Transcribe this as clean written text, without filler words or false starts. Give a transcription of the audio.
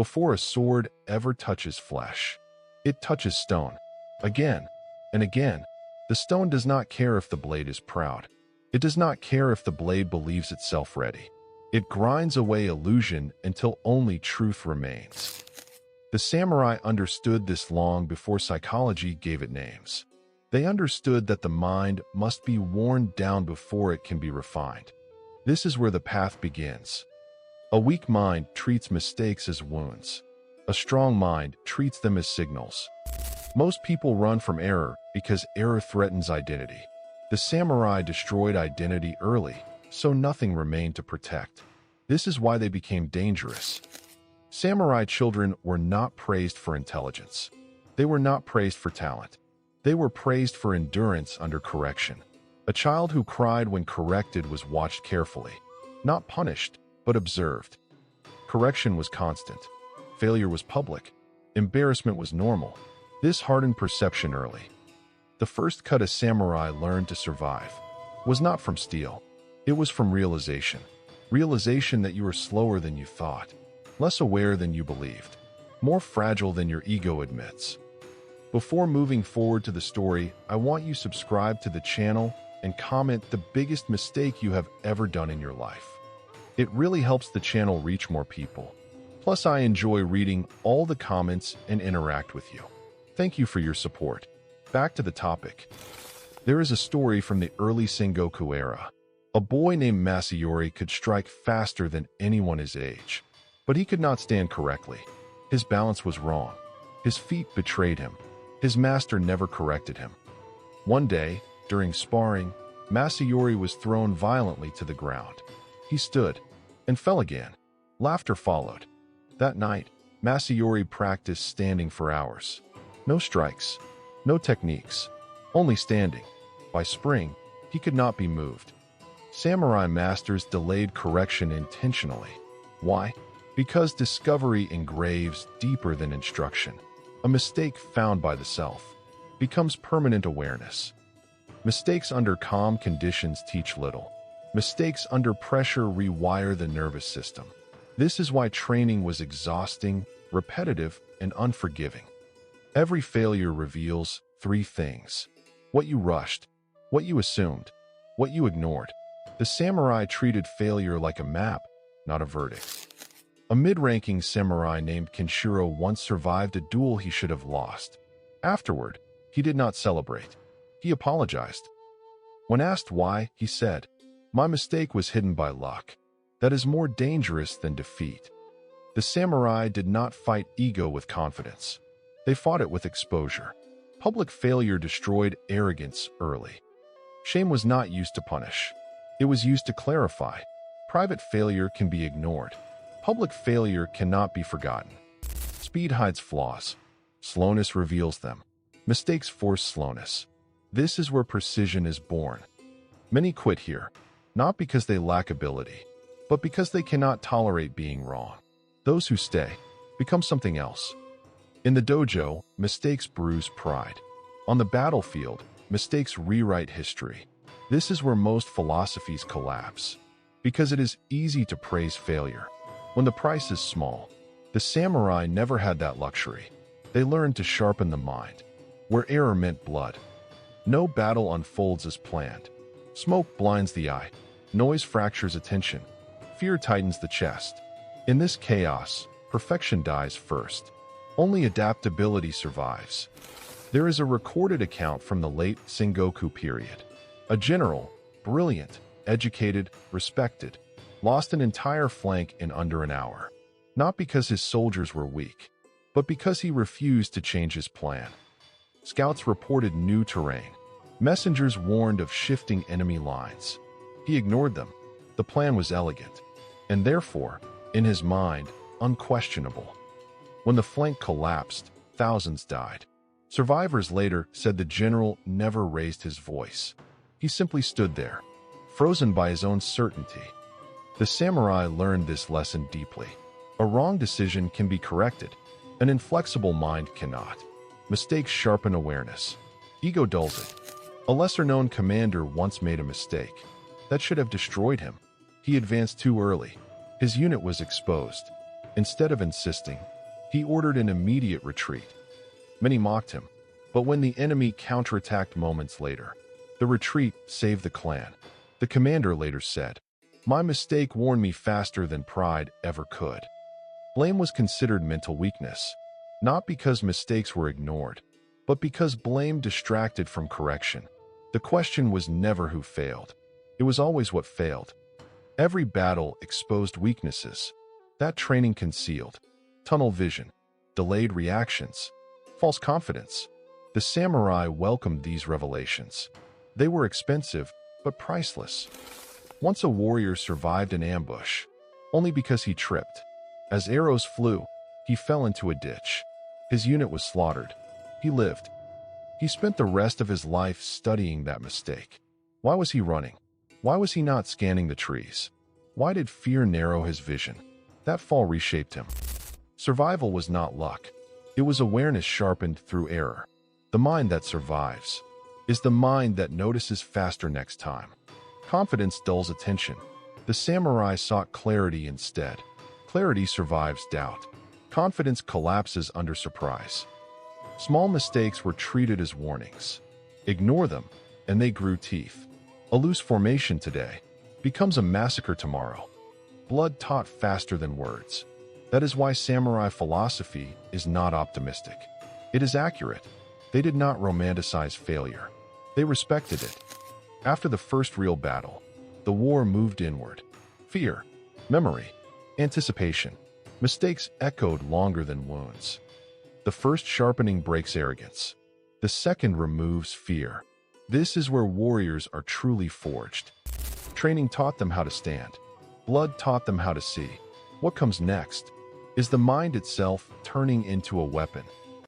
Before a sword ever touches flesh, it touches stone. Again and again. The stone does not care if the blade is proud. It does not care if the blade believes itself ready. It grinds away illusion until only truth remains. The samurai understood this long before psychology gave it names. They understood that the mind must be worn down before it can be refined. This is where the path begins. A weak mind treats mistakes as wounds. A strong mind treats them as signals. Most people run from error because error threatens identity. The samurai destroyed identity early, so nothing remained to protect. This is why they became dangerous. Samurai children were not praised for intelligence. They were not praised for talent. They were praised for endurance under correction. A child who cried when corrected was watched carefully, not punished, but observed. Correction was constant. Failure was public. Embarrassment was normal. This hardened perception early. The first cut a samurai learned to survive was not from steel. It was from realization. Realization that you were slower than you thought, less aware than you believed, more fragile than your ego admits. Before moving forward to the story, I want you to subscribe to the channel and comment the biggest mistake you have ever done in your life. It really helps the channel reach more people. Plus, I enjoy reading all the comments and interact with you. Thank you for your support. Back to the topic. There is a story from the early Sengoku era. A boy named Masayori could strike faster than anyone his age, but he could not stand correctly. His balance was wrong. His feet betrayed him. His master never corrected him. One day, during sparring, Masayori was thrown violently to the ground. He stood and fell again. Laughter followed. That night, Masayori practiced standing for hours. No strikes, no techniques, only standing. By spring, he could not be moved. Samurai masters delayed correction intentionally. Why? Because discovery engraves deeper than instruction. A mistake found by the self becomes permanent awareness. Mistakes under calm conditions teach little. Mistakes under pressure rewire the nervous system. This is why training was exhausting, repetitive, and unforgiving. Every failure reveals three things: what you rushed, what you assumed, what you ignored. The samurai treated failure like a map, not a verdict. A mid-ranking samurai named Kenshiro once survived a duel he should have lost. Afterward, he did not celebrate. He apologized. When asked why, he said, "My mistake was hidden by luck. That is more dangerous than defeat." The samurai did not fight ego with confidence. They fought it with exposure. Public failure destroyed arrogance early. Shame was not used to punish. It was used to clarify. Private failure can be ignored. Public failure cannot be forgotten. Speed hides flaws. Slowness reveals them. Mistakes force slowness. This is where precision is born. Many quit here, not because they lack ability, but because they cannot tolerate being wrong. Those who stay become something else. In the dojo, mistakes bruise pride. On the battlefield, mistakes rewrite history. This is where most philosophies collapse, because it is easy to praise failure when the price is small. The samurai never had that luxury. They learned to sharpen the mind, where error meant blood. No battle unfolds as planned. Smoke blinds the eye. Noise fractures attention. Fear tightens the chest. In this chaos, perfection dies first. Only adaptability survives. There is a recorded account from the late Sengoku period. A general, brilliant, educated, respected, lost an entire flank in under an hour. Not because his soldiers were weak, but because he refused to change his plan. Scouts reported new terrain. Messengers warned of shifting enemy lines. He ignored them. The plan was elegant, and therefore, in his mind, unquestionable. When the flank collapsed, thousands died. Survivors later said the general never raised his voice. He simply stood there, frozen by his own certainty. The samurai learned this lesson deeply. A wrong decision can be corrected. An inflexible mind cannot. Mistakes sharpen awareness. Ego dulls it. A lesser-known commander once made a mistake that should have destroyed him. He advanced too early. His unit was exposed. Instead of insisting, he ordered an immediate retreat. Many mocked him, but when the enemy counterattacked moments later, the retreat saved the clan. The commander later said, "My mistake warned me faster than pride ever could." Blame was considered mental weakness, not because mistakes were ignored, but because blame distracted from correction. The question was never who failed. It was always what failed. Every battle exposed weaknesses that training concealed: tunnel vision, delayed reactions, false confidence. The samurai welcomed these revelations. They were expensive, but priceless. Once a warrior survived an ambush, only because he tripped. As arrows flew, he fell into a ditch. His unit was slaughtered. He lived. He spent the rest of his life studying that mistake. Why was he running? Why was he not scanning the trees? Why did fear narrow his vision? That fall reshaped him. Survival was not luck. It was awareness sharpened through error. The mind that survives is the mind that notices faster next time. Confidence dulls attention. The samurai sought clarity instead. Clarity survives doubt. Confidence collapses under surprise. Small mistakes were treated as warnings. Ignore them, and they grew teeth. A loose formation today becomes a massacre tomorrow. Blood taught faster than words. That is why samurai philosophy is not optimistic. It is accurate. They did not romanticize failure. They respected it. After the first real battle, the war moved inward. Fear, memory, anticipation. Mistakes echoed longer than wounds. The first sharpening breaks arrogance. The second removes fear. This is where warriors are truly forged. Training taught them how to stand. Blood taught them how to see. What comes next is the mind itself turning into a weapon.